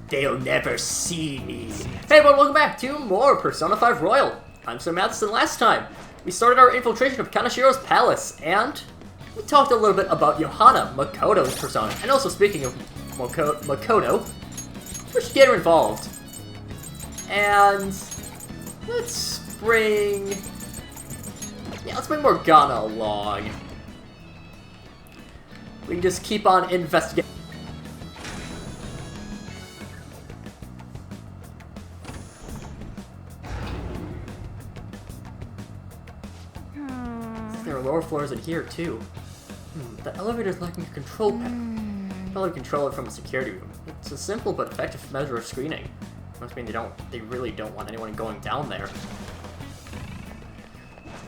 They'll never see me. Hey everyone, welcome back to more Persona 5 Royal. I'm SlayerMathis, and last time we started our infiltration of Kaneshiro's palace, and we talked a little bit about Johanna, Makoto's persona. And also, speaking of Makoto, we should get her involved. And let's bring Morgana along. We can just keep on investigating. There are lower floors in here too. The elevator's lacking a control panel. Probably control it from a security room. It's a simple but effective measure of screening. Must mean they really don't want anyone going down there.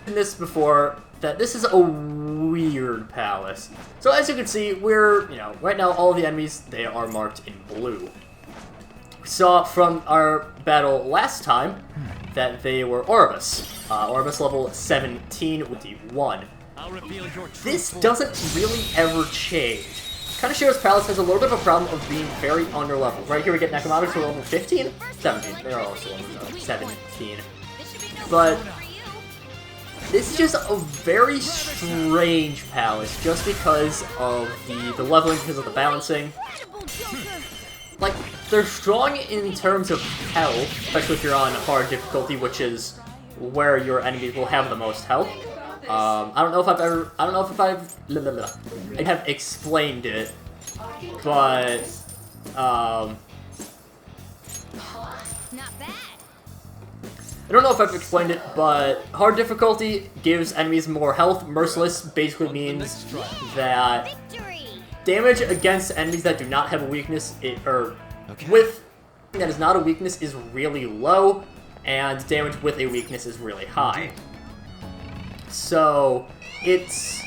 In this before, that this is a weird palace. So as you can see, right now all the enemies, they are marked in blue. We saw from our battle last time that they were Orbis. Orbis level 17 with the 1. This doesn't really ever change. Kaneshiro's palace has a little bit of a problem of being very underleveled. Right here we get Nekomatis to level 15? 17. They're also level 17. But this is just a very strange palace just because of the leveling, because of the balancing. Like, they're strong in terms of health, especially if you're on hard difficulty, which is where your enemies will have the most health. I don't know if I have explained it, but I don't know if I've explained it, but hard difficulty gives enemies more health. Merciless basically means that damage against enemies that do not have a weakness, with that is not a weakness, is really low, and damage with a weakness is really high. So it's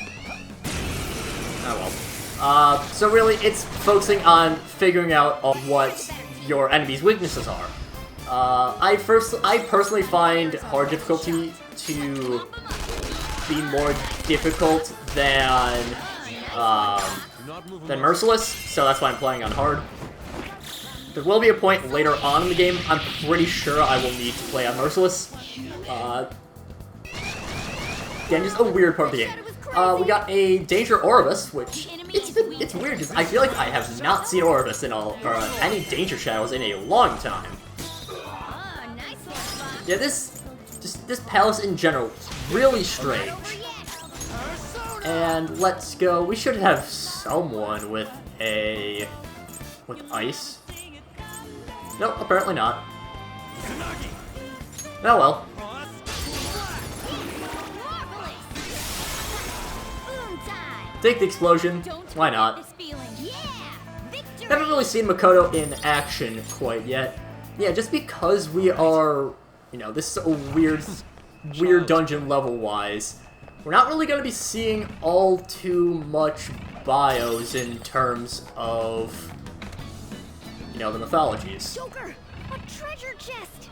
so really it's focusing on figuring out what your enemy's weaknesses are. I personally find hard difficulty to be more difficult than Merciless, so that's why I'm playing on hard. There will be a point later on in the game, I'm pretty sure I will need to play on Merciless. Again, just a weird part of the game. We got a Danger Orbis, which it's weird because I feel like I have not seen Orbis or any Danger Shadows in a long time. Yeah, this palace in general is really strange. And let's go. We should have someone with ice. Nope, apparently not. Oh well. Take the explosion. Why not? Haven't really seen Makoto in action quite yet. Yeah, just because we are, this is a weird dungeon level-wise. We're not really going to be seeing all too much bios in terms of, the mythologies. Joker, a treasure chest.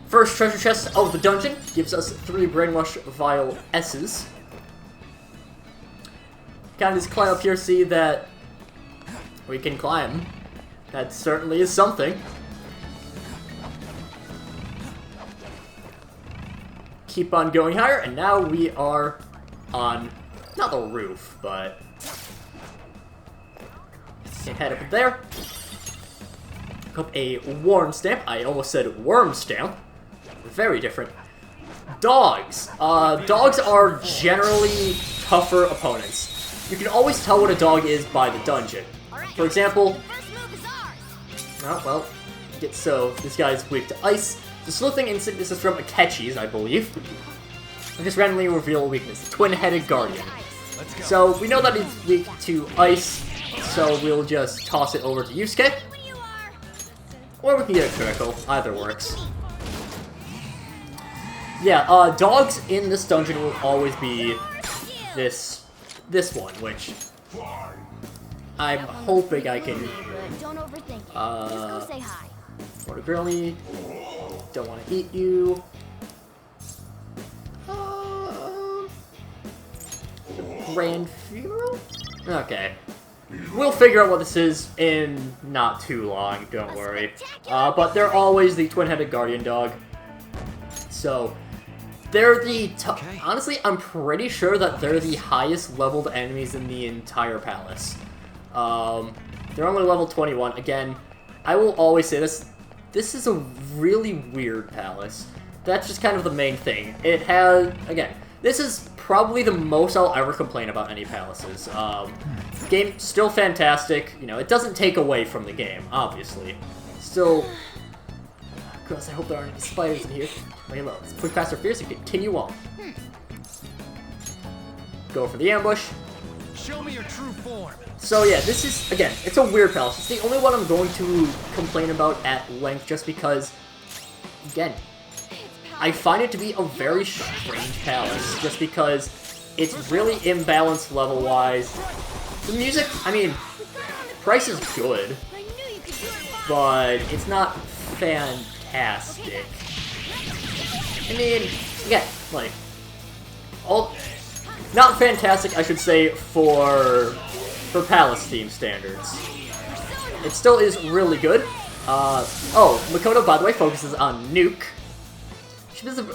First treasure chest of the dungeon gives us 3 Brainwash Vial S's. Kind of just climb up here, see that we can climb. That certainly is something. Keep on going higher, and now we are on, not the roof, but can head up there. Pick up a Worm Stamp. I almost said Worm Stamp. Very different. Dogs. Dogs are generally tougher opponents. You can always tell what a dog is by the dungeon. For example, this guy's weak to ice. The sleuthing instinct, this is from Akechi's, I believe. I just randomly reveal a weakness, the Twin-Headed Guardian. So we know that he's weak to ice, so we'll just toss it over to Yusuke. Or we can get a critical, either works. Yeah, dogs in this dungeon will always be this one, which I'm hoping I can, What a girlie. Don't want to eat you. Grand Funeral? Okay. we'll figure out what this is in not too long, don't worry. But they're always the twin-headed guardian dog. So, they're the... Honestly, I'm pretty sure that they're the highest leveled enemies in the entire palace. They're only level 21. Again, I will always say this. This is a really weird palace. That's just kind of the main thing. It has... Again, this is probably the most I'll ever complain about any palaces. Game still fantastic. You know, it doesn't take away from the game, obviously. Still... Gross, I hope there aren't any spiders in here. Lay low. Let's put past our fears and continue on. Go for the ambush. Show me your true form. So yeah, this is, again, it's a weird palace. It's the only one I'm going to complain about at length just because, again, I find it to be a very strange palace just because it's really imbalanced level-wise. The music, I mean, price is good, but it's not fantastic. I mean, again, like, not fantastic, I should say, for palace theme standards. It still is really good. Makoto, by the way, focuses on Nuke.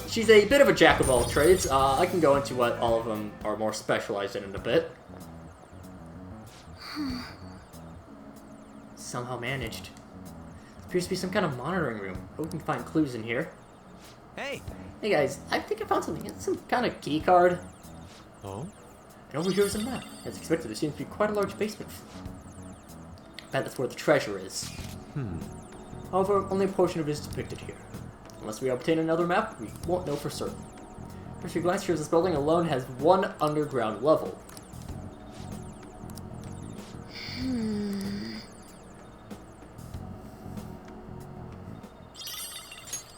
She's a bit of a jack of all trades. I can go into what all of them are more specialized in a bit. Somehow managed. There appears to be some kind of monitoring room. Hope we can find clues in here. Hey guys, I think I found something. It's some kind of key card. Oh? And over here is a map. As expected, there seems to be quite a large basement. I bet that's where the treasure is. However, only a portion of it is depicted here. Unless we obtain another map, we won't know for certain. First few glance shows this building alone has one underground level.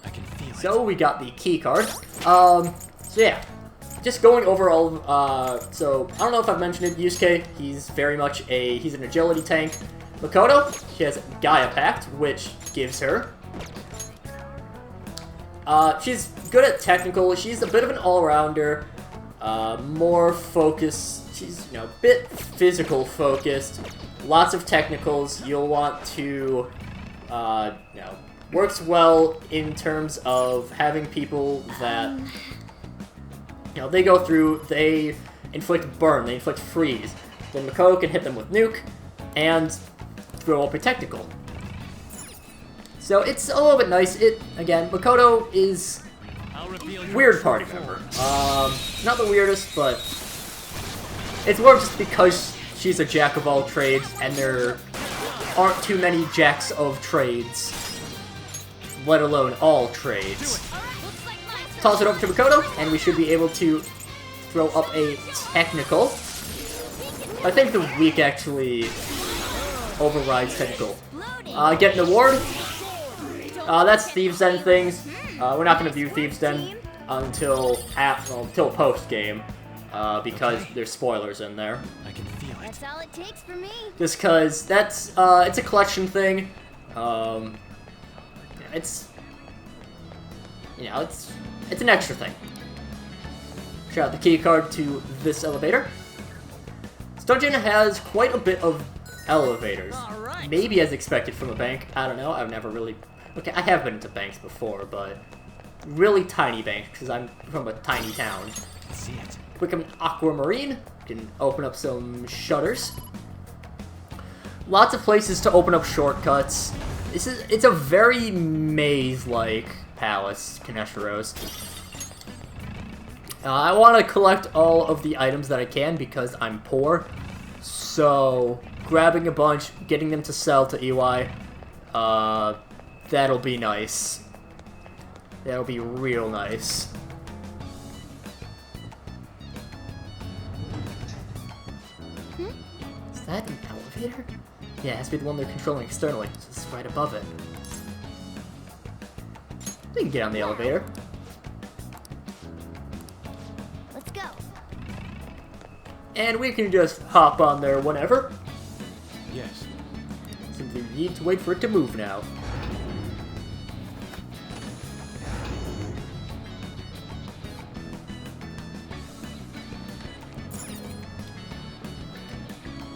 I can feel it. So we got the key card. So yeah. Just going over all of, so, I don't know if I've mentioned it, Yusuke, he's very much he's an agility tank. Makoto, she has Gaia Pact, which gives her. She's good at technical, she's a bit of an all-rounder, more focused, she's, you know, a bit physical focused, lots of technicals, you'll want to, you know, works well in terms of having people that... You know, they go through, they inflict burn, they inflict freeze. Then Makoto can hit them with nuke, and throw up a technical. So it's a little bit nice. Again, Makoto is weird party member. Not the weirdest, but it's more just because she's a jack of all trades, and there aren't too many jacks of trades, let alone all trades. Toss it over to Makoto, and we should be able to throw up a technical. I think the weak actually overrides technical. Get an award. That's Thieves' End things. We're not going to view Thieves' End until post-game, because there's spoilers in there. I can feel it. That's all it takes for me. Just because that's, it's a collection thing. It's, you know, it's an extra thing. Shout out the key card to this elevator. This dungeon has quite a bit of elevators. Maybe as expected from a bank. I don't know. I've never really... Okay, I have been into banks before, but really tiny banks because I'm from a tiny town. See it. Quick aquamarine. Can open up some shutters. Lots of places to open up shortcuts. It's a very maze-like palace, Kaneshiro's. I want to collect all of the items that I can because I'm poor. So, grabbing a bunch, getting them to sell to EY, that'll be nice. That'll be real nice. Is that an elevator? Yeah, it has to be the one they're controlling externally, so it's right above it. We can get on the elevator. Let's go. And we can just hop on there whenever. Yes. Simply need to wait for it to move now.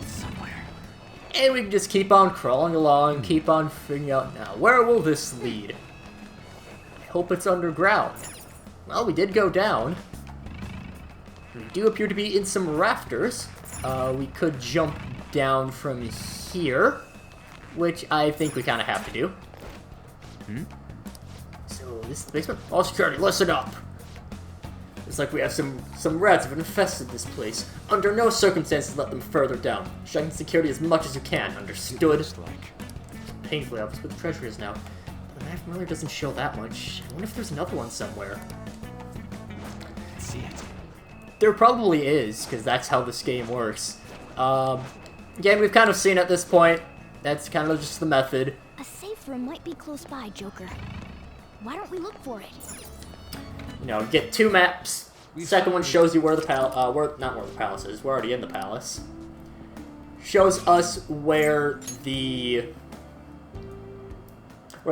It's somewhere. And we can just keep on crawling along, keep on figuring out now. Where will this lead? I hope it's underground. Well, we did go down. We do appear to be in some rafters. We could jump down from here, which I think we kind of have to do. So, this is the basement. All security, listen up! It's like we have some rats have infested this place. Under no circumstances let them further down. Checking security as much as you can, understood? It's like Painfully obvious where the treasure is now. But the map really doesn't show that much. I wonder if there's another one somewhere. let's see it. There probably is, because that's how this game works. Again, we've kind of seen at this point. That's kind of just the method. A safe room might be close by, Joker. Why don't we look for it? You know, get 2 maps. Second one shows you where the not where the palace is. We're already in the palace. Shows us where the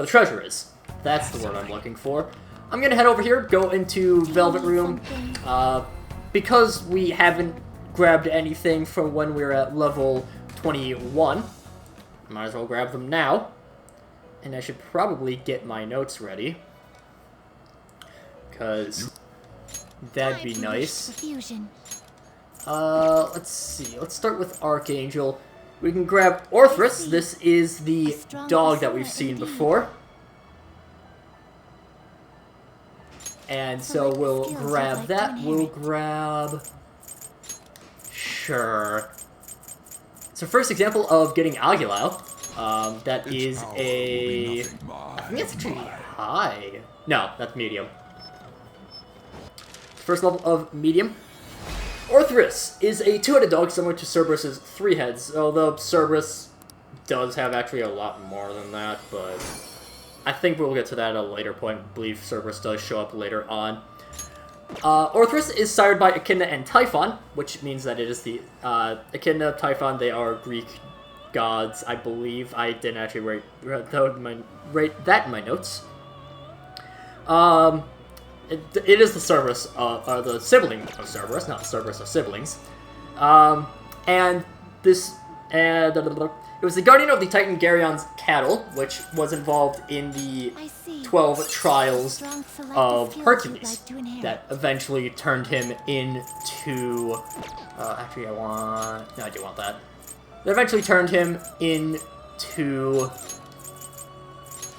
treasure is. That's the word I'm looking for. I'm gonna head over here, go into Velvet Room. Because we haven't grabbed anything from when we were at level 21, might as well grab them now. And I should probably get my notes ready, because that'd be nice. Fusion. Let's see. Let's start with Archangel. We can grab Orthrus. This is the dog that we've seen before. And so we'll grab that. We'll grab... Sure. So first example of getting Aguilau. That is a... I think it's actually high. No, that's medium. First level of medium. Orthrus is a 2-headed dog similar to Cerberus's 3 heads, although Cerberus does have actually a lot more than that, but I think we'll get to that at a later point. I believe Cerberus does show up later on. Orthrus is sired by Echidna and Typhon, which means that it is the Echidna, Typhon, they are Greek gods, I believe. I didn't actually rate that in my notes. It is the Cerberus, the sibling of Cerberus, not Cerberus of siblings. And this, it was the guardian of the Titan Geryon's cattle, which was involved in the 12 trials of Hercules that eventually turned him into... actually, no, I do want that. That eventually turned him into...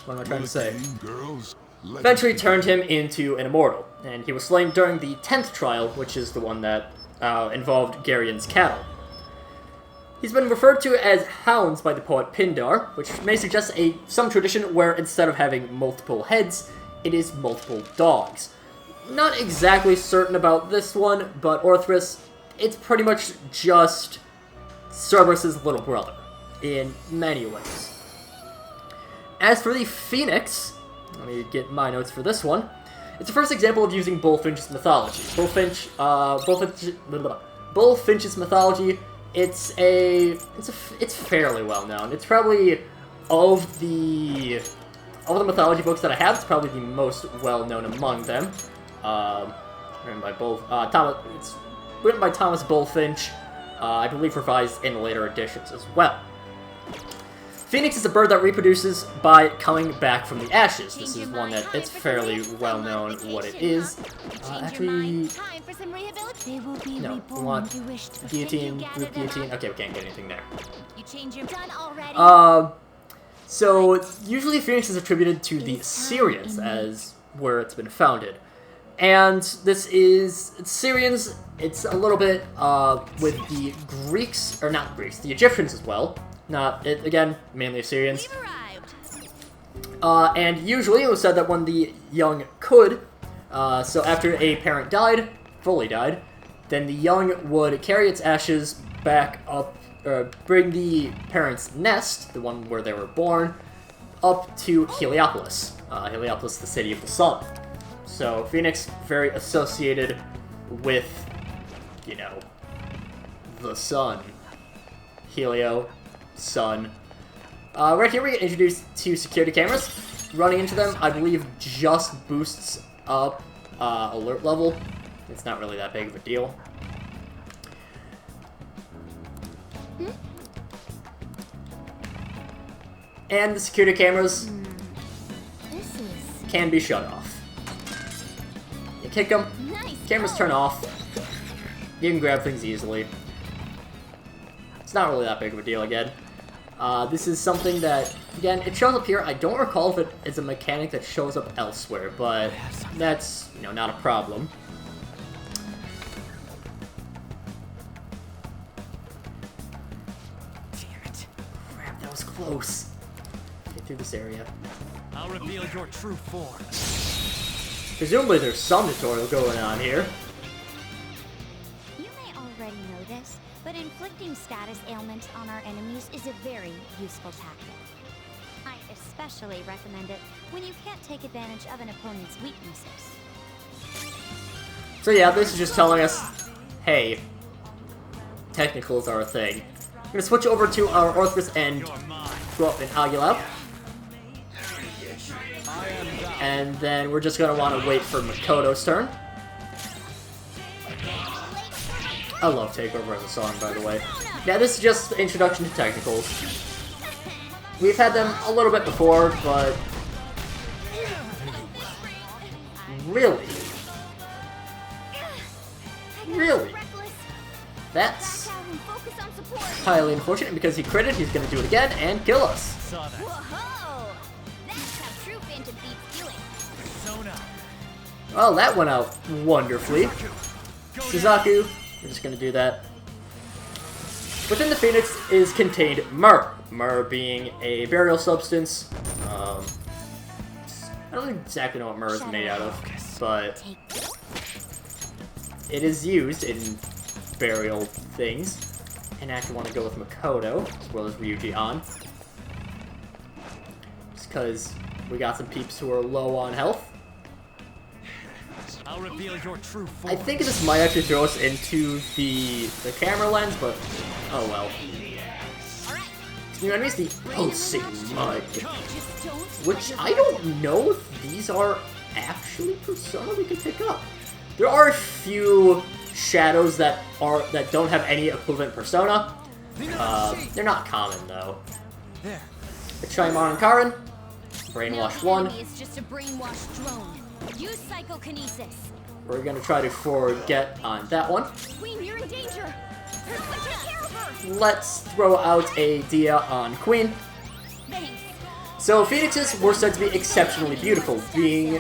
What am I trying to say? Eventually turned him into an immortal, and he was slain during the 10th trial, which is the one that involved Geryon's cattle. He's been referred to as hounds by the poet Pindar, which may suggest some tradition where instead of having multiple heads, it is multiple dogs. Not exactly certain about this one, but Orthrus, it's pretty much just Cerberus's little brother, in many ways. As for the Phoenix, let me get my notes for this one. It's the first example of using Bullfinch's mythology. Bullfinch's mythology. It's fairly well known. It's probably of the mythology books that I have. It's probably the most well known among them. Written by Thomas Bullfinch. I believe revised in later editions as well. Phoenix is a bird that reproduces by coming back from the ashes. This is one that it's fairly well known what it is. Actually, no, we want guillotine, group guillotine. Okay, we can't get anything there. So usually Phoenix is attributed to the Syrians as where it's been founded. And this is, Syrians, it's a little bit with the Greeks, or not Greeks, the Egyptians as well. Again, mainly Assyrians. And usually it was said that when the young could, so after a parent died, fully died, then the young would carry its ashes back up, bring the parent's nest, the one where they were born, up to Heliopolis. Heliopolis, the city of the sun. So Phoenix, very associated with, you know, the sun. Helio. Sun. Right here we get introduced to security cameras. Running into them, I believe, just boosts up alert level. It's not really that big of a deal. And the security cameras This is can be shut off. You kick them, nice. cameras turn off, you can grab things easily. It's not really that big of a deal again. This is something that, again, it shows up here. I don't recall if it is a mechanic that shows up elsewhere, but that's, you know, not a problem. Damn it. Crap, that was close. Get through this area. I'll reveal your true form. Presumably there's some tutorial going on here. You may already know this, but inflicting status ailments on our enemies is a very useful tactic. I especially recommend it when you can't take advantage of an opponent's weaknesses. So yeah, this is just telling us, hey, technicals are a thing. We're gonna switch over to our Orthrus and You're mine. go up in Agilab. I am God. And then we're just gonna want to wait for Makoto's turn. I love Takeover as a song, by the way. Now, this is just the introduction to technicals. We've had them a little bit before, but... Really? Really? That's highly unfortunate because he critted, he's gonna do it again and kill us. Saw that. Whoa! That's how true Phantom beats feeling. Persona. Well, that went out wonderfully. Go Suzaku, we're just gonna do that. Within the Phoenix is contained myrrh. Myrrh being a burial substance. I don't exactly know what myrrh is made out of, but Take this. it is used in burial things. And I actually want to go with Makoto, as well as Ryuji on. Just because we got some peeps who are low on health. I'll reveal your true form. I think this might actually throw us into the camera lens, but oh well. New enemies, the pulsing mud, Just don't. which I don't know if these are actually Persona we can pick up. There are a few shadows that don't have any equivalent Persona. They're not common though. There. The Chaimon and Karin, Brainwash Now the 1. enemy is just a brainwashed drone. Use psychokinesis. We're gonna try to forget on that one. Queen, you're in danger. Take care of her. Let's throw out a Dia on Queen. Thanks. So Phoenixes were said to be exceptionally beautiful, being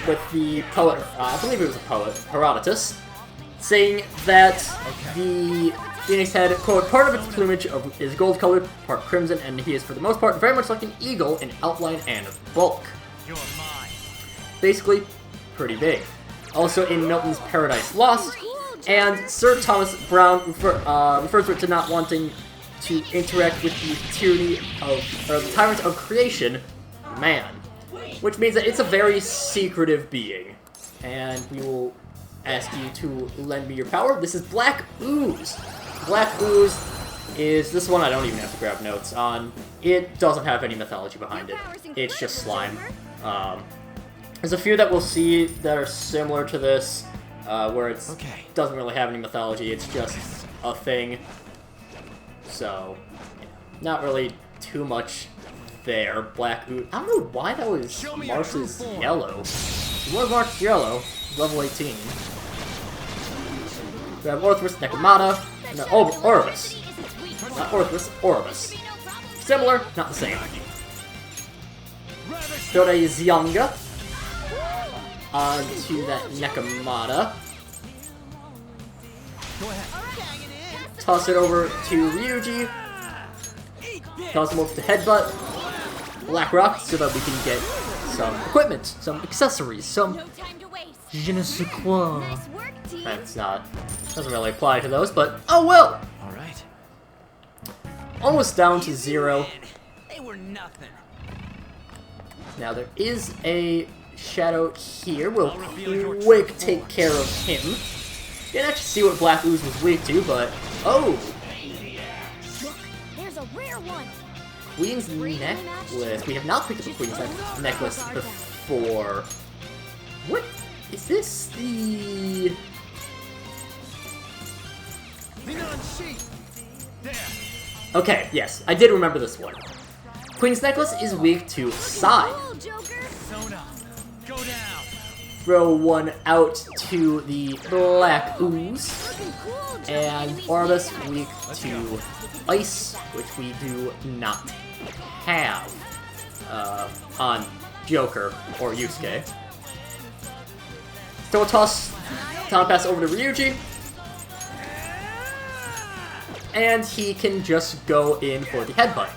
with the poet, I believe it was a poet, Herodotus, saying that the Phoenix had, quote, part of its plumage is gold-colored, part crimson, and he is for the most part very much like an eagle in outline and bulk. You're mine. Basically, pretty big. Also in Milton's Paradise Lost, and Sir Thomas Browne refers to it to not wanting to interact with the tyranny of, or the tyrant of creation, man. Which means that it's a very secretive being. And we will ask you to lend me your power. This is Black Ooze. Black Ooze is, this one I don't even have to grab notes on. It doesn't have any mythology behind it. It's just slime. There's a few that we'll see that are similar to this, where it doesn't really have any mythology, it's just a thing. So, yeah, not really too much there. Black Ooze. I don't know why that was Marsh's yellow. It was Marsh's yellow, level 18. We have Orthrus, Nekomata, and then Oribus. Not Orthrus, Oribus. Similar, not the same. Doreizionga. Onto that Nekomata. Go ahead. Toss it over to Ryuji. Toss him over to Headbutt. Black Rock, so that we can get some equipment, some accessories, some No time to waste. je ne sais quoi. Nice work, team. Doesn't really apply to those, but oh well! All right. Almost down to 0. They were nothing. Now there is a shadow here. We'll quick take care of him. Didn't actually see what Black Ooze was weak to, but oh! Look, there's a rare one. Queen's necklace. We have not picked up a Queen's necklace before. What is this? The Lean on sheet. There. okay, yes, I did remember this one. Queen's Necklace is weak to Psy. Cool, Joker. Sona, go down. Throw one out to the Black Ooze. Looking cool, Joker. And Enemies Orbis way down. weak to Ice, which we do not have on Joker or Yusuke. So we'll toss Talent Pass over to Ryuji. And he can just go in for the headbutt.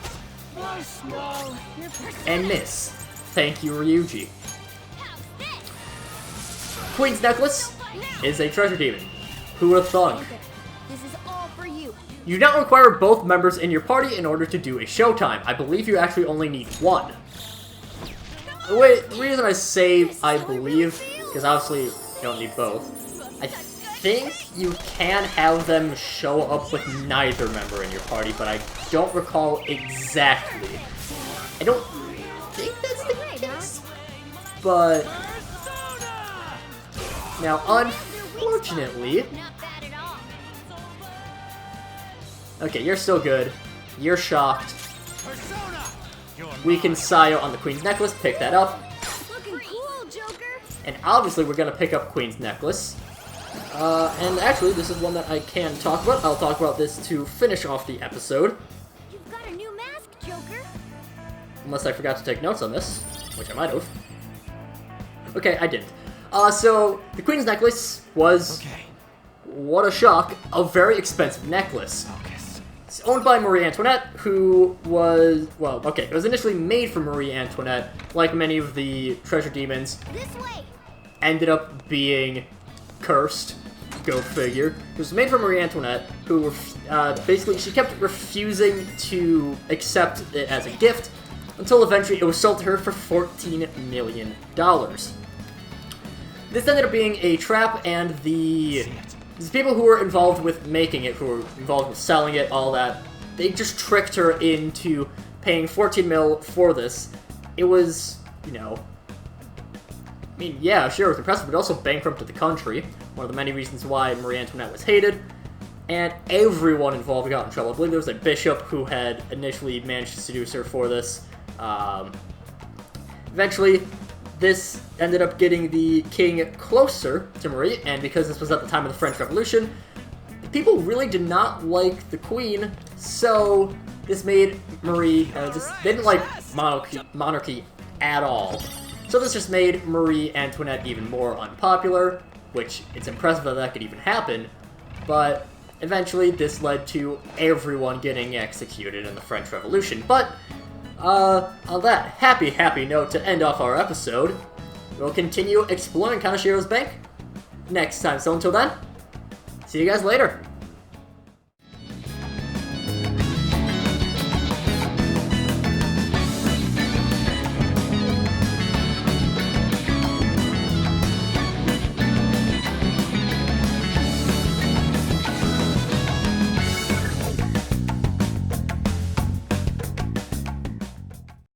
And miss. Thank you, Ryuji. Queen's Necklace is a treasure demon. Who would have thunk? This is all for you. You do not require both members in your party in order to do a showtime. I believe you actually only need one. Wait, the reason I say I believe, because obviously you don't need both. I think you can have them show up with neither member in your party, but I don't recall exactly. I don't think that's the case, but now unfortunately, Not bad at all. okay, you're still good. You're shocked. Persona, you're Weaken Sayo on the Queen's Necklace, pick that up. Looking cool, Joker. And obviously we're gonna pick up Queen's Necklace. And actually, this is one that I can talk about. I'll talk about this to finish off the episode. You've got a new mask, Joker. Unless I forgot to take notes on this, which I might have. Okay, I didn't. So, the Queen's Necklace was, Okay, what a shock, a very expensive necklace. focus. It's owned by Marie Antoinette, who was, well, okay, it was initially made for Marie Antoinette, like many of the treasure demons, This way. ended up being cursed. Go figure. It was made for Marie Antoinette, who basically she kept refusing to accept it as a gift until eventually it was sold to her for $14 million. This ended up being a trap, and the people who were involved with making it, who were involved with selling it, all that, they just tricked her into paying 14 mil for this. It was, you know, I mean, yeah, sure, it was impressive, but it also bankrupted the country. One of the many reasons why Marie Antoinette was hated. And everyone involved got in trouble. I believe there was a bishop who had initially managed to seduce her for this. Eventually, this ended up getting the king closer to Marie, and because this was at the time of the French Revolution, people really did not like the queen, so this made Marie, they didn't like monarchy at all. So this just made Marie Antoinette even more unpopular, which it's impressive that that could even happen, but eventually this led to everyone getting executed in the French Revolution. But, on that happy note to end off our episode, we'll continue exploring Kaneshiro's bank next time. So until then, see you guys later.